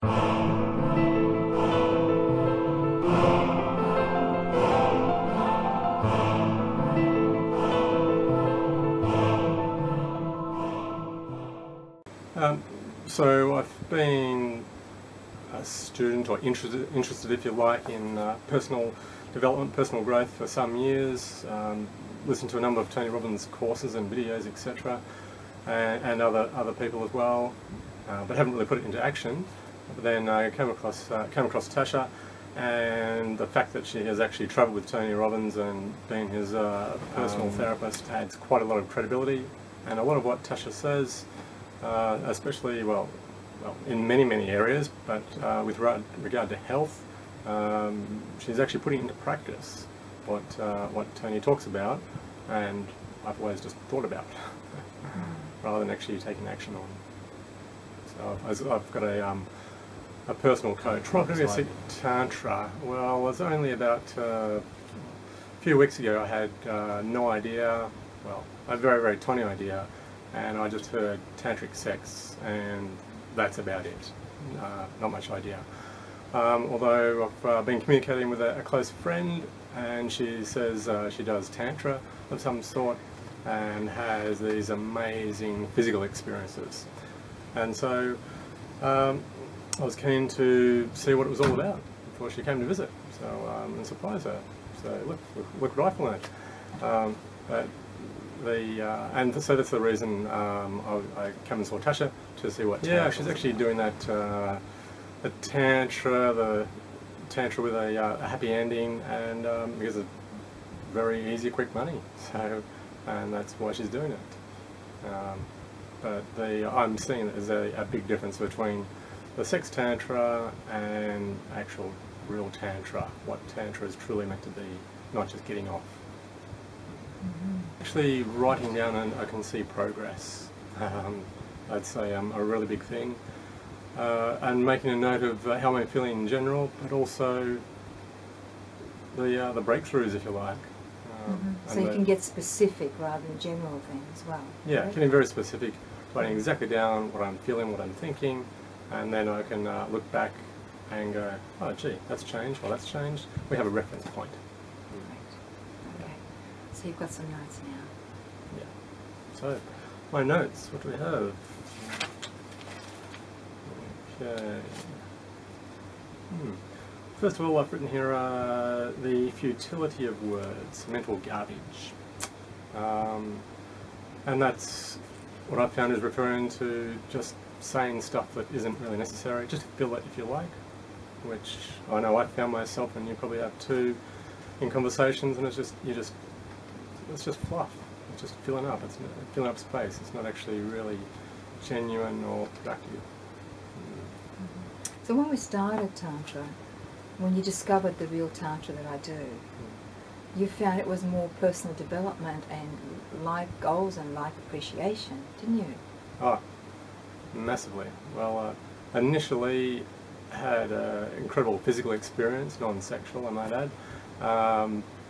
So I've been a student, or interested if you like, in personal development, personal growth for some years. Listened to a number of Tony Robbins courses and videos, etc., and other people as well, but haven't really put it into action. But then I came across Tasha, and the fact that she has actually travelled with Tony Robbins and been his personal therapist adds quite a lot of credibility. And a lot of what Tasha says, especially, well, in many areas, but with regard to health, she's actually putting into practice what Tony talks about, and I've always just thought about, rather than actually taking action on. So I've got a personal coach. Right, previously Tantra. Well, it was only about a few weeks ago I had no idea, well, a very tiny idea, and I just heard tantric sex, and that's about it. Not much idea. Although I've been communicating with a close friend, and she says she does Tantra of some sort and has these amazing physical experiences. And so I was keen to see what it was all about before she came to visit, so and surprise her. So look what I learned. And so that's the reason I came and saw Tasha to see what. Yeah, she's actually doing that the Tantra with a happy ending, and because it's very easy, quick money. So, and that's why she's doing it. But I'm seeing that there's a big difference between the sex Tantra and actual real Tantra. What Tantra is truly meant to be, not just getting off. Actually writing down, and I can see progress. I'd say a really big thing. And making a note of how I'm feeling in general, but also the breakthroughs, if you like. So you can get specific rather than general things as well. Yeah, right? Getting very specific, writing exactly down what I'm feeling, what I'm thinking, and then I can look back and go, oh gee, that's changed, well that's changed. We have a reference point. Right. Okay. So you've got some notes now. Yeah. So, my notes, what do we have? Okay. First of all, I've written here the futility of words, mental garbage. And that's what I found is referring to just saying stuff that isn't really necessary, just feel it if you like, which I know I found myself, and you probably have too, in conversations, and it's just fluff. It's just filling up. It's filling up space. It's not actually really genuine or productive. So when we started Tantra, when you discovered the real Tantra that I do, you found it was more personal development and life goals and life appreciation, didn't you? Oh, massively. Well, initially had an incredible physical experience, non-sexual I might add,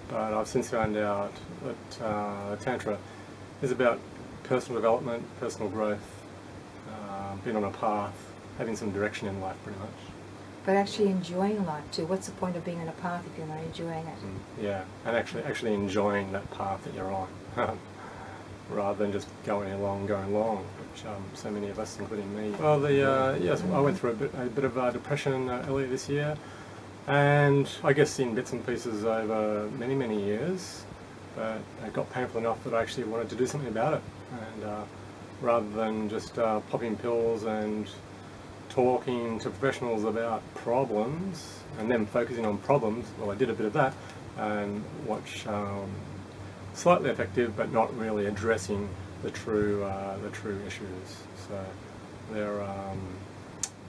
but I've since found out that Tantra is about personal development, personal growth, being on a path, having some direction in life pretty much. But actually enjoying life too. What's the point of being on a path if you're not enjoying it? Yeah, and actually enjoying that path that you're on, rather than just going along, which so many of us, including me. Well, yes, I went through a bit of depression earlier this year, and I guess in bits and pieces over many years, but it got painful enough that I actually wanted to do something about it, and rather than just popping pills and talking to professionals about problems and then focusing on problems, well, I did a bit of that, and which slightly effective, but not really addressing the true issues. So their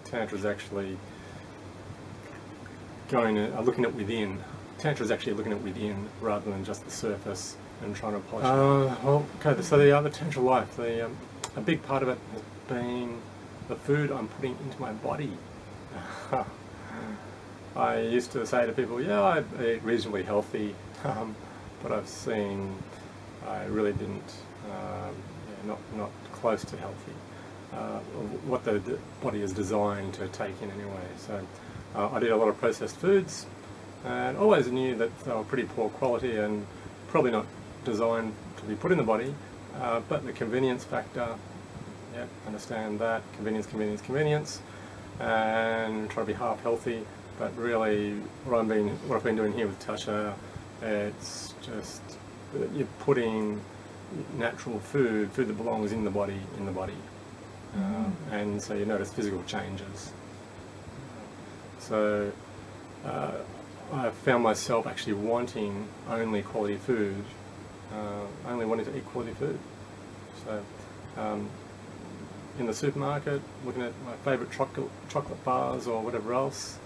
Tantra is actually looking at within. Tantra is actually looking at within rather than just the surface and trying to polish it. Well, okay. So the Tantra life, a big part of it has been the food I'm putting into my body. I used to say to people, yeah, I eat reasonably healthy, but I've seen I really didn't, not close to healthy. what the body is designed to take in anyway. So I did a lot of processed foods, and always knew that they were pretty poor quality and probably not designed to be put in the body, but the convenience factor, yeah, understand that, convenience, convenience, convenience, and try to be half healthy. But really, what I've been doing here with Tasha, it's just you're putting natural food that belongs in the body, and so you notice physical changes. So I found myself actually wanting only quality food, only wanting to eat quality food. So in the supermarket, looking at my favourite chocolate bars or whatever else,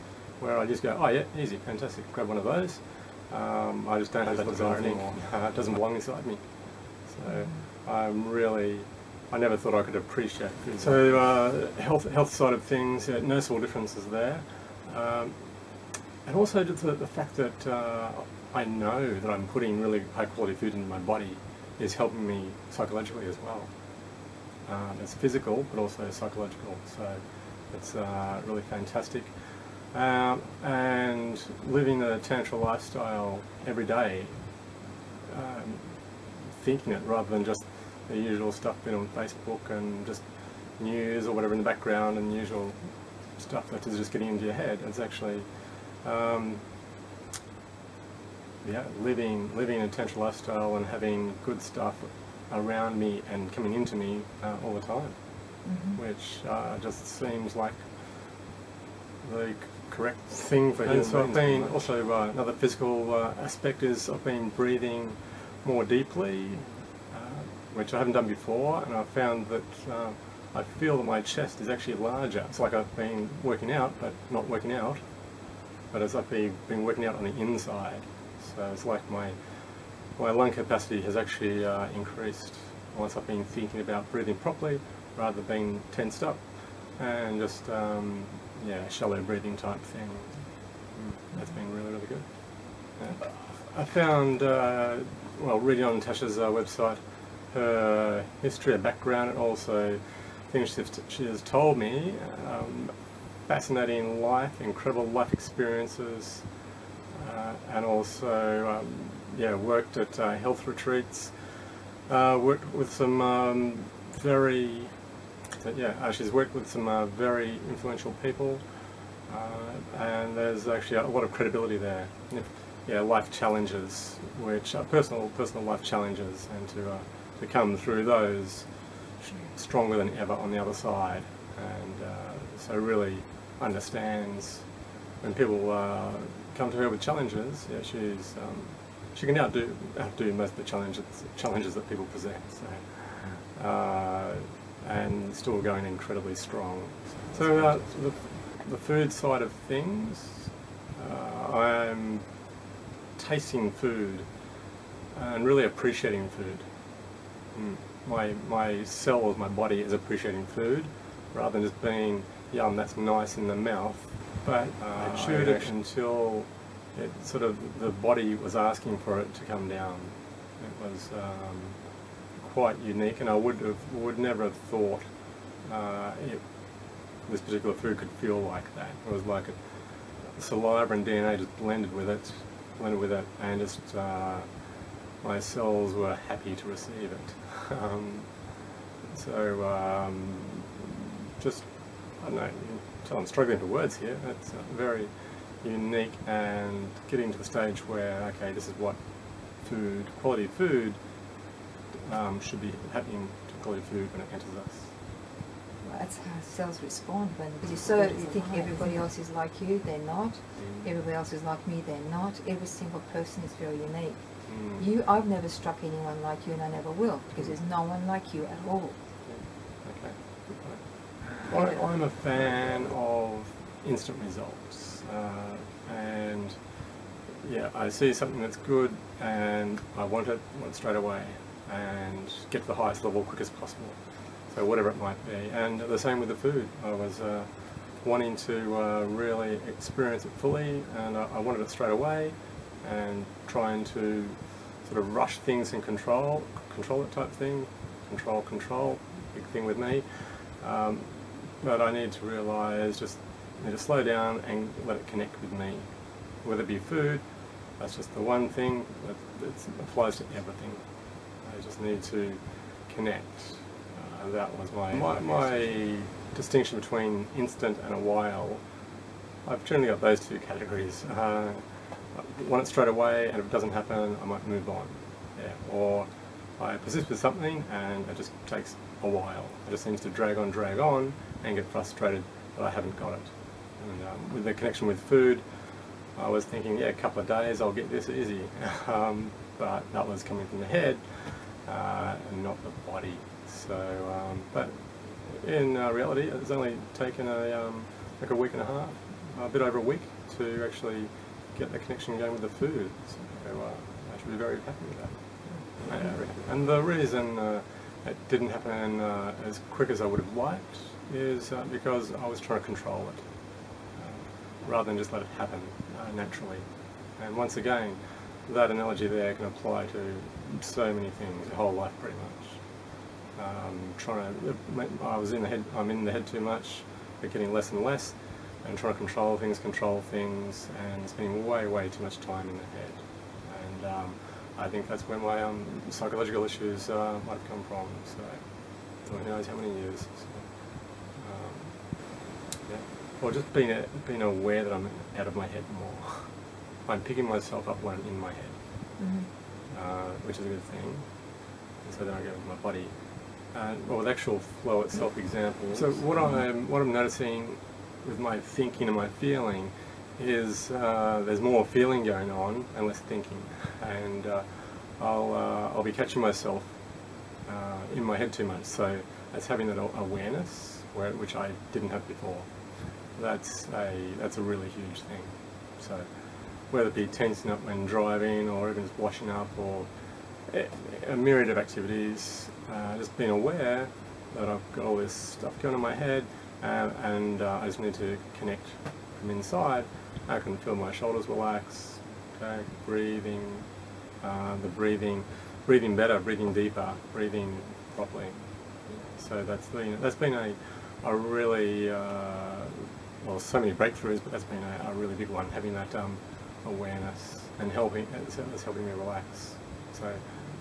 where I just go, oh yeah, easy, fantastic, grab one of those. I just don't have that desire anymore. It doesn't belong inside me. So I never thought I could appreciate food. So health side of things, yeah, noticeable differences there. And also just the fact that I know that I'm putting really high quality food into my body is helping me psychologically as well. It's physical but also psychological, so it's really fantastic. And living the Tantra lifestyle every day, thinking it rather than just the usual stuff been on Facebook and just news or whatever in the background and usual stuff that is just getting into your head. It's actually living a Tantra lifestyle and having good stuff around me and coming into me all the time, which just seems like the correct thing for him. So I've been also another physical aspect is I've been breathing more deeply, which I haven't done before, and I've found that I feel that my chest is actually larger. It's like I've been working out but not working out, but as I've been working out on the inside. So it's like my lung capacity has actually increased once I've been thinking about breathing properly rather than being tensed up and just shallow breathing type thing. That's been really, really good. Yeah. I found, reading on Tasha's website, her history, her background, and also things she has told me, fascinating life, incredible life experiences, and also worked at health retreats, worked with some she's worked with some very influential people, and there's actually a lot of credibility there. Life challenges, which are personal life challenges, and to come through those stronger than ever on the other side, and so really understands when people come to her with challenges. Yeah, she can outdo most of the challenges that people present. So. And still going incredibly strong. So the food side of things, I'm tasting food and really appreciating food. My cells, my body is appreciating food rather than just being, yum, that's nice in the mouth. But I chewed it until it sort of, the body was asking for it to come down. It was quite unique, and I would never have thought this particular food could feel like that. It was like saliva and DNA just blended with it, and just my cells were happy to receive it. Just, I don't know, you can tell I'm struggling for words here. It's very unique, and getting to the stage where, okay, this is what quality food should be happening to quality food when it enters us. Well, that's how cells respond. You think everybody else is like you, they're not. Everybody else is like me, they're not. Every single person is very unique. I've never struck anyone like you, and I never will, because there's no one like you at all. Okay, good point. I'm a fan of instant results, and I see something that's good and I want it straight away and get to the highest level quick as possible, so whatever it might be. And the same with the food. I was wanting to really experience it fully, and I wanted it straight away, and trying to sort of rush things and control it type thing. Control, big thing with me. But I need to realise, just need to slow down and let it connect with me. Whether it be food, that's just the one thing, that it applies to everything. I just need to connect. That was my distinction between instant and a while. I've generally got those two categories. I want it straight away, and if it doesn't happen, I might move on. Yeah. Or I persist with something, and it just takes a while. It just seems to drag on, and get frustrated that I haven't got it. And with the connection with food, I was thinking, yeah, a couple of days, I'll get this easy. But that was coming from the head, and not the body. So, but in reality, it's only taken like a week and a half, a bit over a week, to actually get the connection going with the food. So I should be very happy with that. And the reason it didn't happen as quick as I would have liked is because I was trying to control it, rather than just let it happen naturally. And once again, that analogy there can apply to so many things, the whole life pretty much. I'm in the head too much, but getting less and less, and trying to control things, and spending way too much time in the head. And I think that's where my psychological issues might have come from. So who knows how many years. So, yeah. Or just being aware that I'm out of my head more. I'm picking myself up when I'm in my head, which is a good thing. And so then I go with my body. Well, with actual flow itself example. So what I'm noticing with my thinking and my feeling is there's more feeling going on and less thinking, and I'll be catching myself in my head too much. So that's having that awareness, which I didn't have before. That's a really huge thing. So whether it be tensing up when driving, or even just washing up, or a myriad of activities, just being aware that I've got all this stuff going on in my head, and I just need to connect from inside. I can feel my shoulders relax, okay, breathing better, breathing deeper, breathing properly. So that's been a really, well, so many breakthroughs, but that's been a really big one, having that awareness and it's helping me relax. So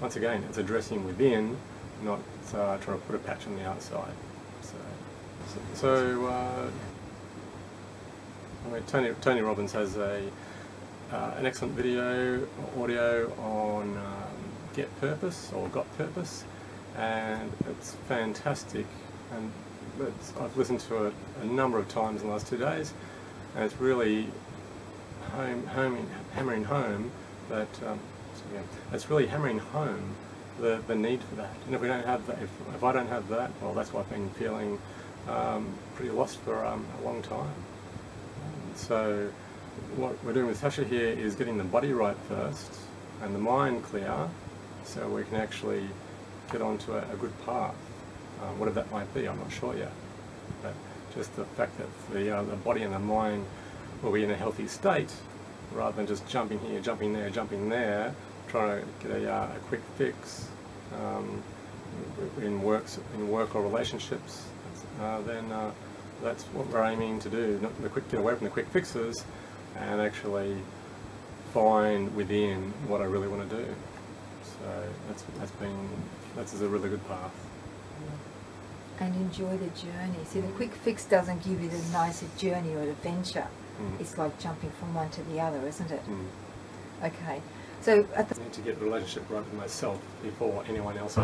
once again, it's addressing within, not trying to put a patch on the outside. So I mean, Tony Robbins has an excellent audio on Get Purpose, or Got Purpose, and it's fantastic. And I've listened to it a number of times in the last 2 days, and it's really hammering home that it's really hammering home the need for that. And if we don't have that, if I don't have that, well, that's why I've been feeling pretty lost for a long time. So what we're doing with Sasha here is getting the body right first and the mind clear, so we can actually get onto a good path. Whatever that might be, I'm not sure yet. But just the fact that the body and the mind will be in a healthy state, rather than just jumping here, jumping there, trying to get a quick fix in work or relationships. Then that's what we're aiming to do. Get away from the quick fixes, and actually find within what I really want to do. So that's a really good path. And enjoy the journey. See, the quick fix doesn't give you the nice journey or adventure. It's like jumping from one to the other, isn't it? Okay. So I need to get the relationship right with myself before anyone else.